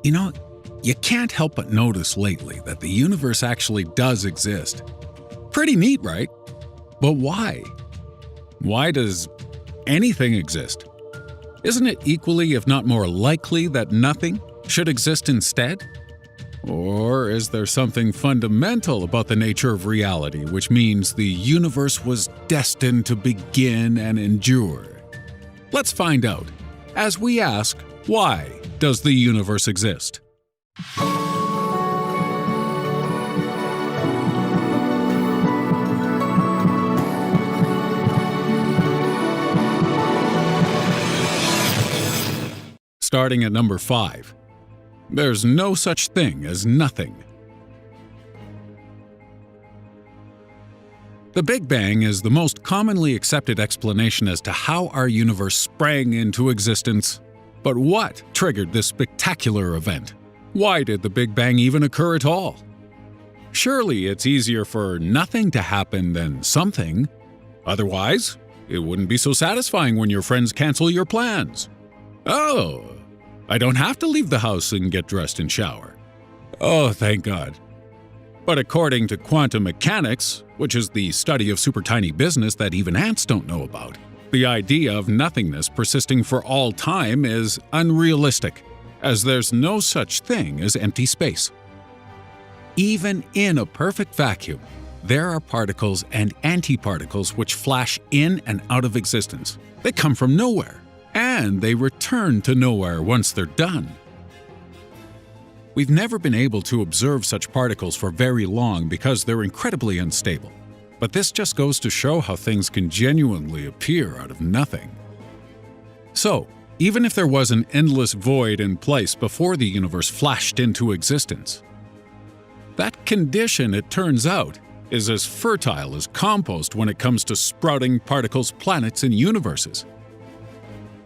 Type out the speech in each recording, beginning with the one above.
You know, you can't help but notice lately that the universe actually does exist. Pretty neat, right? But why? Why does anything exist? Isn't it equally, if not more likely, that nothing should exist instead? Or is there something fundamental about the nature of reality, which means the universe was destined to begin and endure? Let's find out as we ask, why does the universe exist? Starting at number 5. There's no such thing as nothing. The Big Bang is the most commonly accepted explanation as to how our universe sprang into existence. But what triggered this spectacular event? Why did the Big Bang even occur at all? Surely it's easier for nothing to happen than something. Otherwise, it wouldn't be so satisfying when your friends cancel your plans. Oh, I don't have to leave the house and get dressed and shower. Oh, thank God. But according to quantum mechanics, which is the study of super tiny business that even ants don't know about, the idea of nothingness persisting for all time is unrealistic, as there's no such thing as empty space. Even in a perfect vacuum, there are particles and antiparticles which flash in and out of existence. They come from nowhere, and they return to nowhere once they're done. We've never been able to observe such particles for very long because they're incredibly unstable. But this just goes to show how things can genuinely appear out of nothing. So, even if there was an endless void in place before the universe flashed into existence, that condition, it turns out, is as fertile as compost when it comes to sprouting particles, planets, and universes.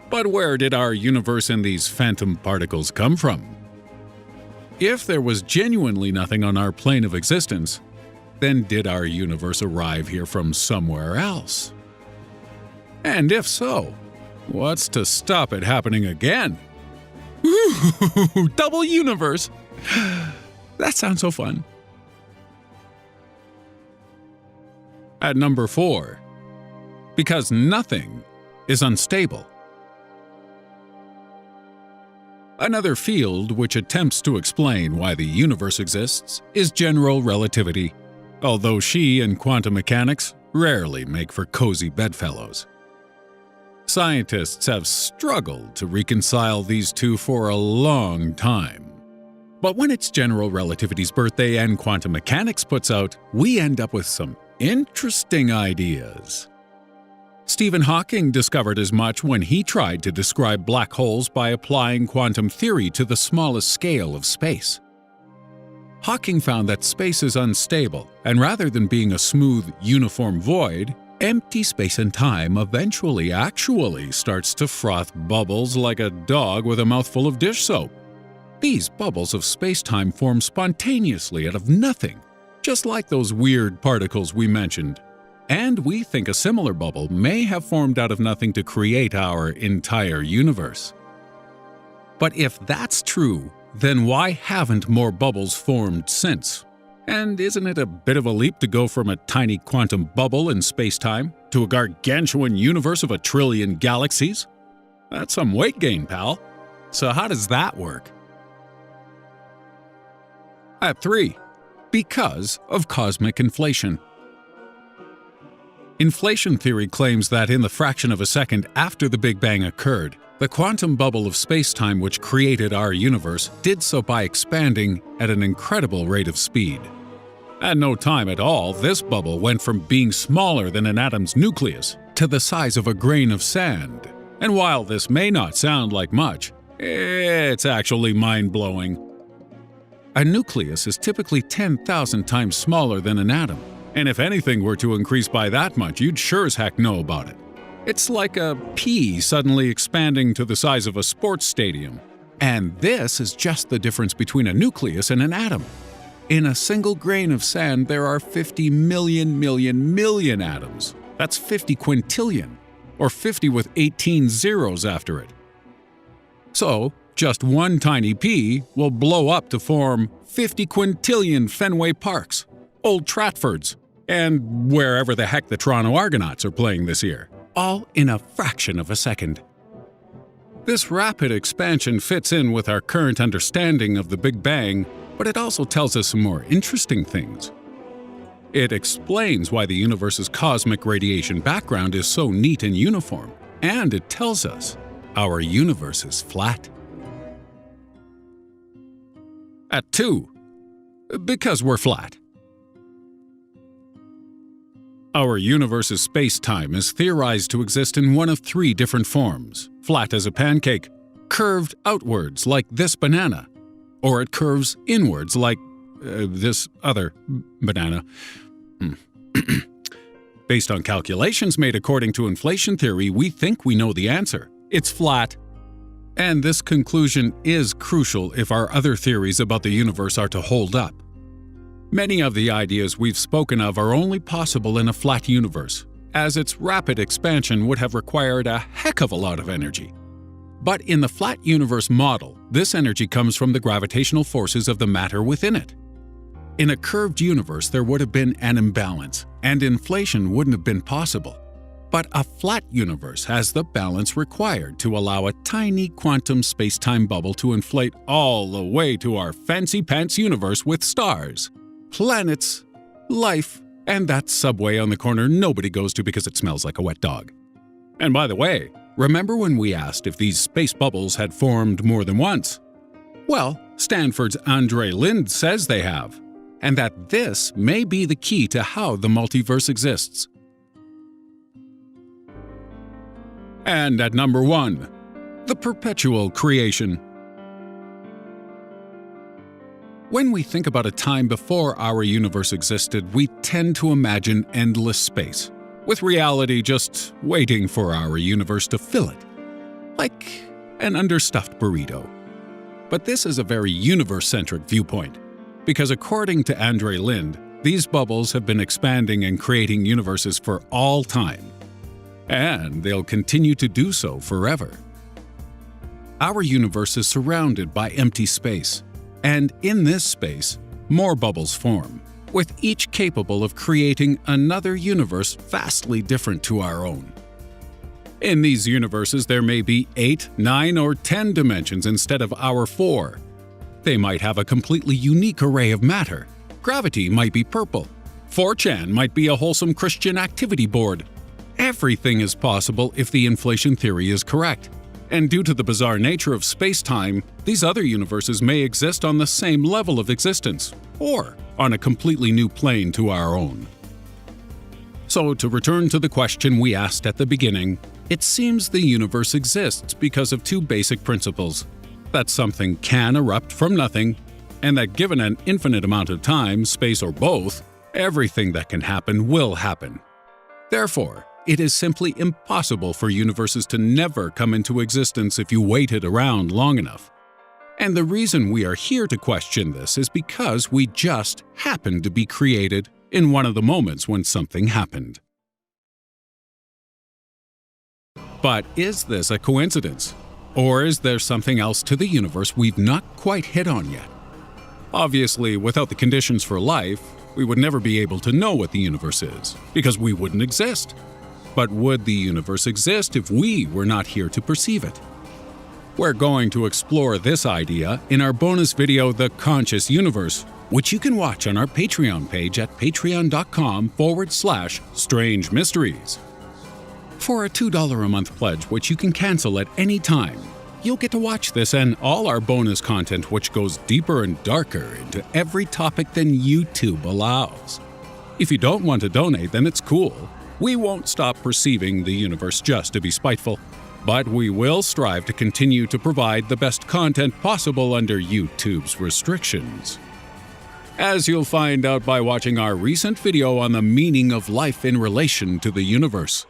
But where did our universe and these phantom particles come from? If there was genuinely nothing on our plane of existence, then did our universe arrive here from somewhere else? And if so, what's to stop it happening again? Ooh, double universe! That sounds so fun. At number 4, because nothing is unstable. Another field which attempts to explain why the universe exists is general relativity, although she and quantum mechanics rarely make for cozy bedfellows. Scientists have struggled to reconcile these two for a long time. But when it's general relativity's birthday and quantum mechanics puts out, we end up with some interesting ideas. Stephen Hawking discovered as much when he tried to describe black holes by applying quantum theory to the smallest scale of space. Hawking found that space is unstable, and rather than being a smooth, uniform void, empty space and time eventually actually starts to froth bubbles like a dog with a mouthful of dish soap. These bubbles of space-time form spontaneously out of nothing, just like those weird particles we mentioned. And we think a similar bubble may have formed out of nothing to create our entire universe. But if that's true, then why haven't more bubbles formed since? And isn't it a bit of a leap to go from a tiny quantum bubble in space-time to a gargantuan universe of 1 trillion galaxies? That's some weight gain, pal. So how does that work? At 3, because of cosmic inflation. Inflation theory claims that in the fraction of a second after the Big Bang occurred, the quantum bubble of space-time which created our universe did so by expanding at an incredible rate of speed. At no time at all, this bubble went from being smaller than an atom's nucleus to the size of a grain of sand. And while this may not sound like much, it's actually mind-blowing. A nucleus is typically 10,000 times smaller than an atom. And if anything were to increase by that much, you'd sure as heck know about it. It's like a pea suddenly expanding to the size of a sports stadium. And this is just the difference between a nucleus and an atom. In a single grain of sand, there are 50 million atoms. That's 50 quintillion, or 50 with 18 zeros after it. So, Just one tiny pea will blow up to form 50 quintillion Fenway Parks, Old Trafford's, and wherever the heck the Toronto Argonauts are playing this year, all in a fraction of a second. This rapid expansion fits in with our current understanding of the Big Bang, but it also tells us some more interesting things. It explains why the universe's cosmic radiation background is so neat and uniform, and it tells us our universe is flat. At 2, because we're flat. Our universe's space-time is theorized to exist in one of 3 different forms: flat as a pancake, curved outwards like this banana, or it curves inwards like this other banana. Based on calculations made according to inflation theory, we think we know the answer. It's flat. And this conclusion is crucial if our other theories about the universe are to hold up. Many of the ideas we've spoken of are only possible in a flat universe, as its rapid expansion would have required a heck of a lot of energy. But in the flat universe model, this energy comes from the gravitational forces of the matter within it. In a curved universe, there would have been an imbalance, and inflation wouldn't have been possible. But a flat universe has the balance required to allow a tiny quantum space-time bubble to inflate all the way to our fancy-pants universe with stars, planets, life, and that subway on the corner nobody goes to because it smells like a wet dog. And by the way, remember when we asked if these space bubbles had formed more than once? Well, Stanford's Andre Lind says they have, and that this may be the key to how the multiverse exists. And at number 1, the Perpetual Creation. When we think about a time before our universe existed, we tend to imagine endless space, with reality just waiting for our universe to fill it, like an understuffed burrito. But this is a very universe-centric viewpoint, because according to Andre Lind, these bubbles have been expanding and creating universes for all time. And they'll continue to do so forever. Our universe is surrounded by empty space, and in this space, more bubbles form, with each capable of creating another universe vastly different to our own. In these universes, there may be 8, 9, or 10 dimensions instead of our 4. They might have a completely unique array of matter. Gravity might be purple. 4chan might be a wholesome Christian activity board. Everything is possible if the inflation theory is correct. And due to the bizarre nature of space-time, these other universes may exist on the same level of existence, or on a completely new plane to our own. So, to return to the question we asked at the beginning, it seems the universe exists because of 2 basic principles: that something can erupt from nothing, and that given an infinite amount of time, space, or both, everything that can happen will happen. Therefore, it is simply impossible for universes to never come into existence if you waited around long enough. And the reason we are here to question this is because we just happened to be created in one of the moments when something happened. But is this a coincidence? Or is there something else to the universe we've not quite hit on yet? Obviously, without the conditions for life, we would never be able to know what the universe is, because we wouldn't exist. But would the universe exist if we were not here to perceive it? We're going to explore this idea in our bonus video, The Conscious Universe, which you can watch on our Patreon page at patreon.com/strange mysteries. For a $2 a month pledge, which you can cancel at any time, you'll get to watch this and all our bonus content, which goes deeper and darker into every topic than YouTube allows. If you don't want to donate, then it's cool. We won't stop perceiving the universe just to be spiteful, but we will strive to continue to provide the best content possible under YouTube's restrictions. As you'll find out by watching our recent video on the meaning of life in relation to the universe.